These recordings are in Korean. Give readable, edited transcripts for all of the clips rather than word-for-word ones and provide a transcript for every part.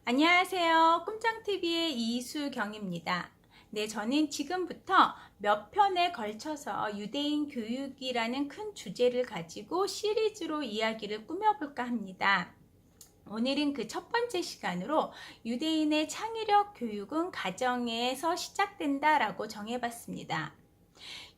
안녕하세요. 꿈짱TV의 이수경입니다. 네, 저는 지금부터 몇 편에 걸쳐서 유대인 교육이라는 큰 주제를 가지고 시리즈로 이야기를 꾸며볼까 합니다. 오늘은 그 첫 번째 시간으로 유대인의 창의력 교육은 가정에서 시작된다라고 정해봤습니다.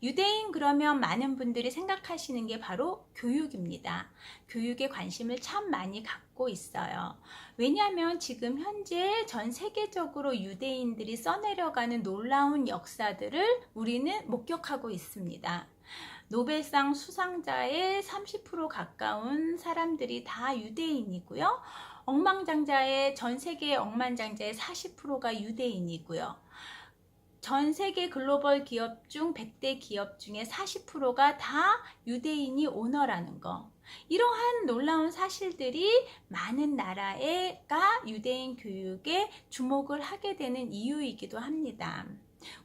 유대인 그러면 많은 분들이 생각하시는 게 바로 교육입니다. 교육에 관심을 참 많이 갖고 있어요. 왜냐하면 지금 현재 전 세계적으로 유대인들이 써내려가는 놀라운 역사들을 우리는 목격하고 있습니다. 노벨상 수상자의 30% 가까운 사람들이 다 유대인이고요. 억만장자의 전 세계 억만장자의 40%가 유대인이고요. 전 세계 글로벌 기업 중 100대 기업 중에 40%가 다 유대인이 오너라는 거. 이러한 놀라운 사실들이 많은 나라가 유대인 교육에 주목을 하게 되는 이유이기도 합니다.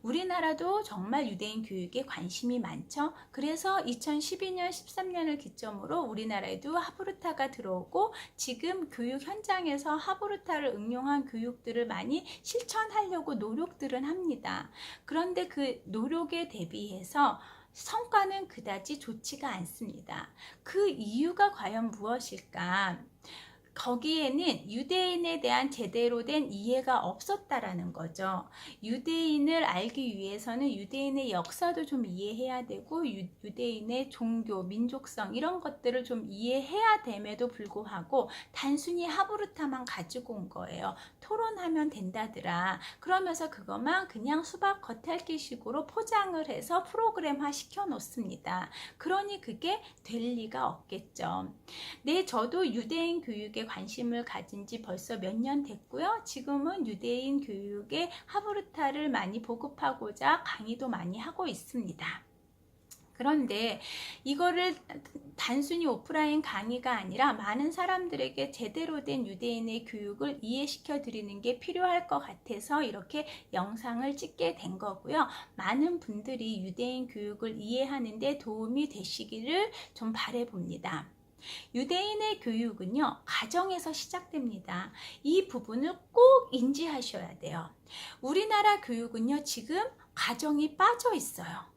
우리나라도 정말 유대인 교육에 관심이 많죠. 그래서 2012년, 13년을 기점으로 우리나라에도 하브루타가 들어오고 지금 교육 현장에서 하브루타를 응용한 교육들을 많이 실천하려고 노력들은 합니다. 그런데 그 노력에 대비해서 성과는 그다지 좋지가 않습니다. 그 이유가 과연 무엇일까? 거기에는 유대인에 대한 제대로 된 이해가 없었다라는 거죠. 유대인을 알기 위해서는 유대인의 역사도 좀 이해해야 되고 유대인의 종교, 민족성 이런 것들을 좀 이해해야 됨에도 불구하고 단순히 하브루타만 가지고 온 거예요. 토론하면 된다더라. 그러면서 그것만 그냥 수박 겉핥기식으로 포장을 해서 프로그램화 시켜 놓습니다. 그러니 그게 될 리가 없겠죠. 네, 저도 유대인 교육에 관심을 가진 지 벌써 몇 년 됐고요. 지금은 유대인 교육에 하브루타를 많이 보급하고자 강의도 많이 하고 있습니다. 그런데 이거를 단순히 오프라인 강의가 아니라 많은 사람들에게 제대로 된 유대인의 교육을 이해시켜 드리는 게 필요할 것 같아서 이렇게 영상을 찍게 된 거고요. 많은 분들이 유대인 교육을 이해하는 데 도움이 되시기를 좀 바라봅니다. 유대인의 교육은요, 가정에서 시작됩니다. 이 부분을 꼭 인지하셔야 돼요. 우리나라 교육은요, 지금 가정이 빠져 있어요.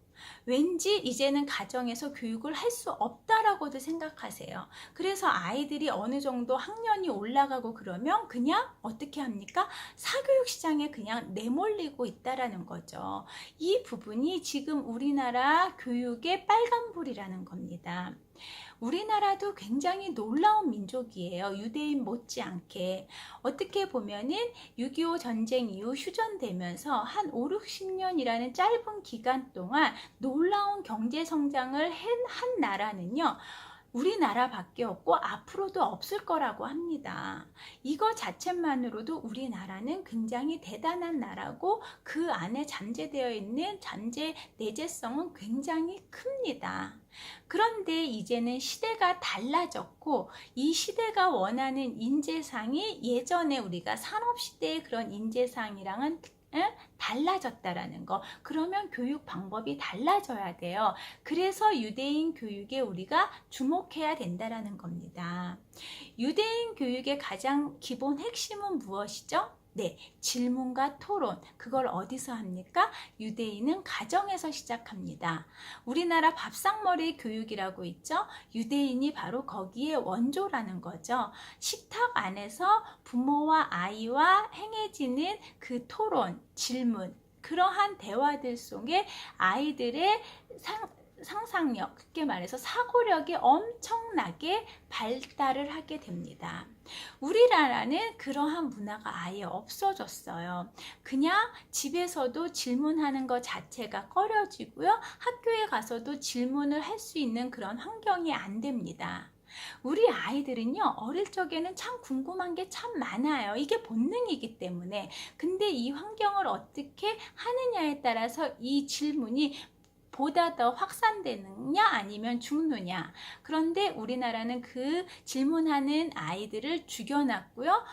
왠지 이제는 가정에서 교육을 할 수 없다라고도 생각하세요. 그래서 아이들이 어느 정도 학년이 올라가고 그러면 그냥 어떻게 합니까? 사교육 시장에 그냥 내몰리고 있다라는 거죠. 이 부분이 지금 우리나라 교육의 빨간불이라는 겁니다. 우리나라도 굉장히 놀라운 민족이에요. 유대인 못지않게. 어떻게 보면은 6.25 전쟁 이후 휴전되면서 한 5, 60년이라는 짧은 기간 동안 놀라운 경제 성장을 한 나라는요. 우리나라밖에 없고 앞으로도 없을 거라고 합니다. 이거 자체만으로도 우리나라는 굉장히 대단한 나라고 그 안에 잠재되어 있는 잠재 내재성은 굉장히 큽니다. 그런데 이제는 시대가 달라졌고 이 시대가 원하는 인재상이 예전에 우리가 산업시대의 그런 인재상이랑은 달라졌다라는 거. 그러면 교육 방법이 달라져야 돼요. 그래서 유대인 교육에 우리가 주목해야 된다라는 겁니다. 유대인 교육의 가장 기본 핵심은 무엇이죠? 네, 질문과 토론. 그걸 어디서 합니까? 유대인은 가정에서 시작합니다. 우리나라 밥상머리 교육이라고 있죠? 유대인이 바로 거기에 원조라는 거죠. 식탁 안에서 부모와 아이와 행해지는 그 토론, 질문, 그러한 대화들 속에 아이들의 상상력, 쉽게 말해서 사고력이 엄청나게 발달을 하게 됩니다. 우리나라는 그러한 문화가 아예 없어졌어요. 그냥 집에서도 질문하는 것 자체가 꺼려지고요. 학교에 가서도 질문을 할 수 있는 그런 환경이 안 됩니다. 우리 아이들은요, 어릴 적에는 참 궁금한 게 참 많아요. 이게 본능이기 때문에. 근데 이 환경을 어떻게 하느냐에 따라서 이 질문이 보다 더 확산되느냐 아니면 죽느냐. 그런데 우리나라는 그 질문하는 아이들을 죽여놨고요.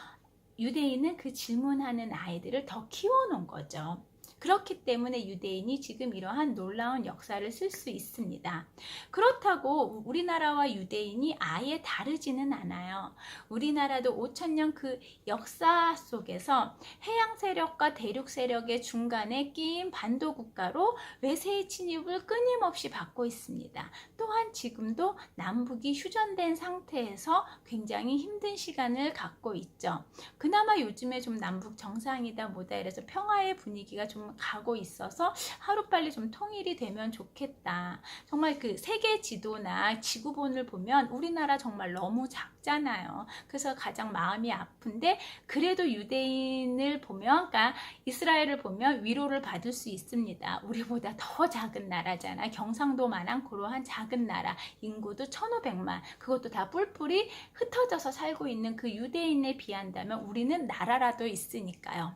유대인은 그 질문하는 아이들을 더 키워놓은 거죠. 그렇기 때문에 유대인이 지금 이러한 놀라운 역사를 쓸 수 있습니다. 그렇다고 우리나라와 유대인이 아예 다르지는 않아요. 우리나라도 5,000년 그 역사 속에서 해양 세력과 대륙 세력의 중간에 끼인 반도 국가로 외세의 침입을 끊임없이 받고 있습니다. 또한 지금도 남북이 휴전된 상태에서 굉장히 힘든 시간을 갖고 있죠. 그나마 요즘에 좀 남북 정상이다 뭐다 이래서 평화의 분위기가 좀 가고 있어서 하루빨리 좀 통일이 되면 좋겠다. 정말 그 세계 지도나 지구본을 보면 우리나라 정말 너무 작잖아요. 그래서 가장 마음이 아픈데 그래도 유대인을 보면, 그러니까 이스라엘을 보면 위로를 받을 수 있습니다. 우리보다 더 작은 나라잖아. 경상도만한 그러한 작은 나라, 인구도 1,500만, 그것도 다 뿔뿔이 흩어져서 살고 있는 그 유대인에 비한다면 우리는 나라라도 있으니까요.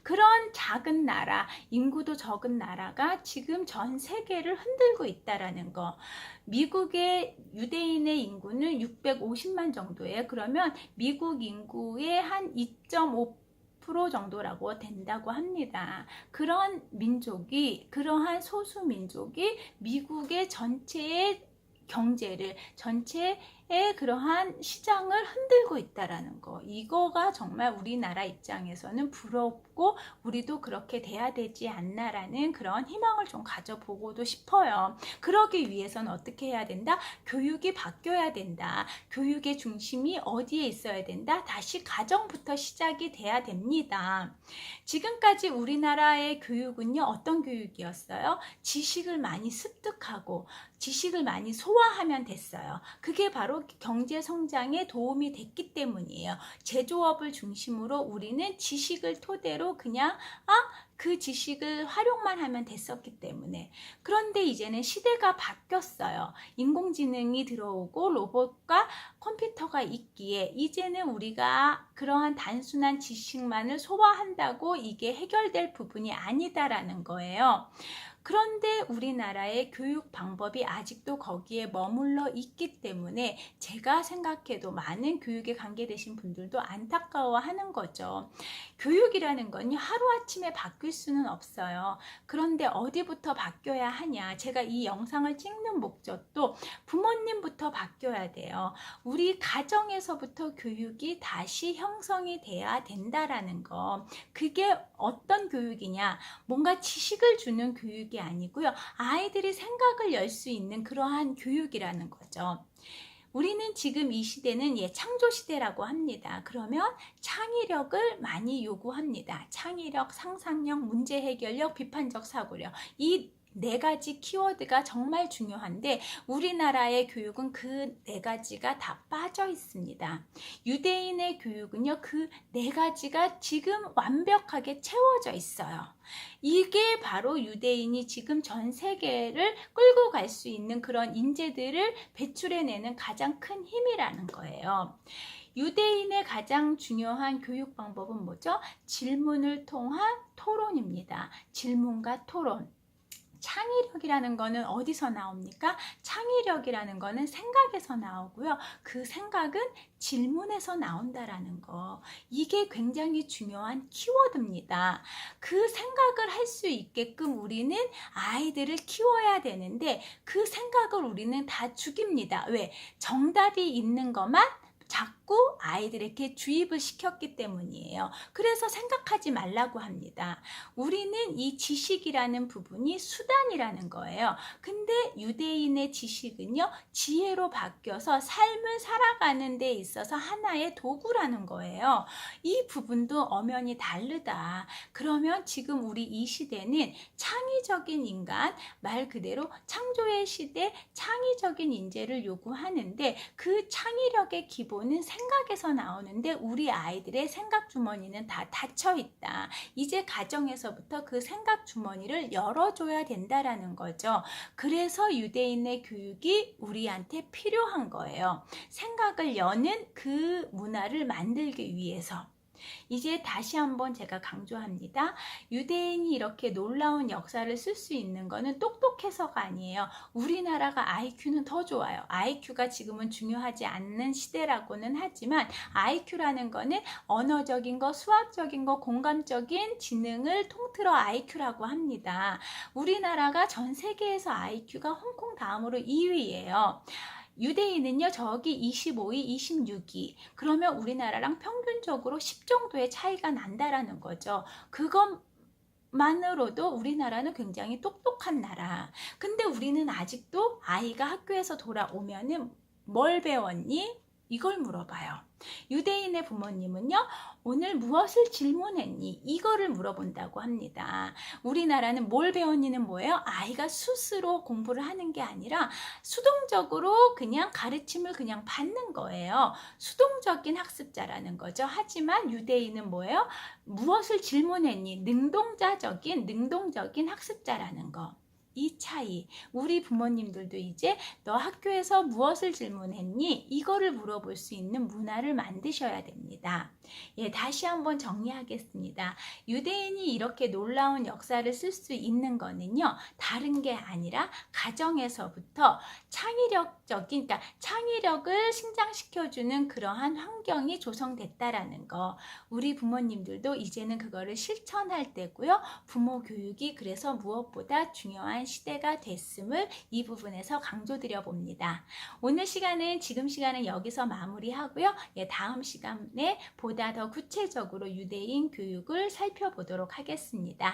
그런 작은 나라, 인구도 적은 나라가 지금 전 세계를 흔들고 있다라는 거. 미국의 유대인의 인구는 650만 정도예요. 그러면 미국 인구의 한 2.5% 정도라고 된다고 합니다. 그런 민족이, 그러한 소수 민족이 미국의 전체의 경제를, 전체의 그러한 시장을 흔들고 있다라는 거, 이거가 정말 우리나라 입장에서는 부럽고 우리도 그렇게 돼야 되지 않나라는 그런 희망을 좀 가져보고도 싶어요. 그러기 위해서는 어떻게 해야 된다? 교육이 바뀌어야 된다. 교육의 중심이 어디에 있어야 된다? 다시 가정부터 시작이 돼야 됩니다. 지금까지 우리나라의 교육은요, 어떤 교육이었어요? 지식을 많이 습득하고 지식을 많이 소화하면 됐어요. 그게 바로 경제 성장에 도움이 됐기 때문이에요. 제조업을 중심으로 우리는 지식을 토대로 그냥 그 지식을 활용만 하면 됐었기 때문에. 그런데 이제는 시대가 바뀌었어요. 인공지능이 들어오고 로봇과 컴퓨터가 있기에 이제는 우리가 그러한 단순한 지식만을 소화한다고 이게 해결될 부분이 아니다라는 거예요. 그런데 우리나라의 교육 방법이 아직도 거기에 머물러 있기 때문에 제가 생각해도 많은 교육에 관계되신 분들도 안타까워하는 거죠. 교육이라는 건 하루아침에 바뀔 수는 없어요. 그런데 어디부터 바뀌어야 하냐? 제가 이 영상을 찍는 목적도 부모님부터 바뀌어야 돼요. 우리 가정에서부터 교육이 다시 형성이 돼야 된다라는 거. 그게 어떤 교육이냐? 뭔가 지식을 주는 교육이 아니고요. 아이들이 생각을 열 수 있는 그러한 교육이라는 거죠. 우리는 지금 이 시대는 창조 시대라고 합니다. 그러면 창의력을 많이 요구합니다. 창의력, 상상력, 문제 해결력, 비판적 사고력. 이 4가지 키워드가 정말 중요한데 우리나라의 교육은 그 4가지가 다 빠져 있습니다. 유대인의 교육은요, 그 4가지가 지금 완벽하게 채워져 있어요. 이게 바로 유대인이 지금 전 세계를 끌고 갈 수 있는 그런 인재들을 배출해내는 가장 큰 힘이라는 거예요. 유대인의 가장 중요한 교육 방법은 뭐죠? 질문을 통한 토론입니다. 질문과 토론. 창의력이라는 거는 어디서 나옵니까? 창의력이라는 거는 생각에서 나오고요. 그 생각은 질문에서 나온다라는 거. 이게 굉장히 중요한 키워드입니다. 그 생각을 할 수 있게끔 우리는 아이들을 키워야 되는데 그 생각을 우리는 다 죽입니다. 왜? 정답이 있는 것만 자꾸 아이들에게 주입을 시켰기 때문이에요. 그래서 생각하지 말라고 합니다. 우리는 이 지식이라는 부분이 수단이라는 거예요. 근데 유대인의 지식은요, 지혜로 바뀌어서 삶을 살아가는 데 있어서 하나의 도구라는 거예요. 이 부분도 엄연히 다르다. 그러면 지금 우리 이 시대는 창의적인 인간, 말 그대로 창조의 시대, 창의적인 인재를 요구하는데 그 창의력의 기본 는 생각에서 나오는데 우리 아이들의 생각 주머니는 다 닫혀 있다. 이제 가정에서부터 그 생각 주머니를 열어줘야 된다라는 거죠. 그래서 유대인의 교육이 우리한테 필요한 거예요. 생각을 여는 그 문화를 만들기 위해서. 이제 다시 한번 제가 강조합니다. 유대인이 이렇게 놀라운 역사를 쓸 수 있는 거는 똑똑해서가 아니에요. 우리나라가 IQ는 더 좋아요. IQ가 지금은 중요하지 않는 시대라고는 하지만 IQ라는 거는 언어적인 거, 수학적인 거, 공감적인 지능을 통틀어 IQ라고 합니다. 우리나라가 전 세계에서 IQ가 홍콩 다음으로 2위예요. 유대인은요, 저기 25위, 26위. 그러면 우리나라랑 평균적으로 10 정도의 차이가 난다라는 거죠. 그것만으로도 우리나라는 굉장히 똑똑한 나라. 근데 우리는 아직도 아이가 학교에서 돌아오면은 뭘 배웠니? 이걸 물어봐요. 유대인의 부모님은요, 오늘 무엇을 질문했니? 이거를 물어본다고 합니다. 우리나라는 뭘 배웠니는 뭐예요? 아이가 스스로 공부를 하는 게 아니라 수동적으로 그냥 가르침을 그냥 받는 거예요. 수동적인 학습자라는 거죠. 하지만 유대인은 뭐예요? 무엇을 질문했니? 능동적인 학습자라는 거. 이 차이, 우리 부모님들도 이제 너 학교에서 무엇을 질문했니? 이거를 물어볼 수 있는 문화를 만드셔야 됩니다. 예, 다시 한번 정리하겠습니다. 유대인이 이렇게 놀라운 역사를 쓸 수 있는 거는요, 다른 게 아니라 가정에서부터 그러니까 창의력을 신장시켜주는 그러한 환경이 조성됐다라는 거. 우리 부모님들도 이제는 그거를 실천할 때고요. 부모 교육이 그래서 무엇보다 중요한 시대가 됐음을 이 부분에서 강조드려 봅니다. 오늘 지금 시간은 여기서 마무리하고요. 예, 다음 시간에 보다 더 구체적으로 유대인 교육을 살펴보도록 하겠습니다.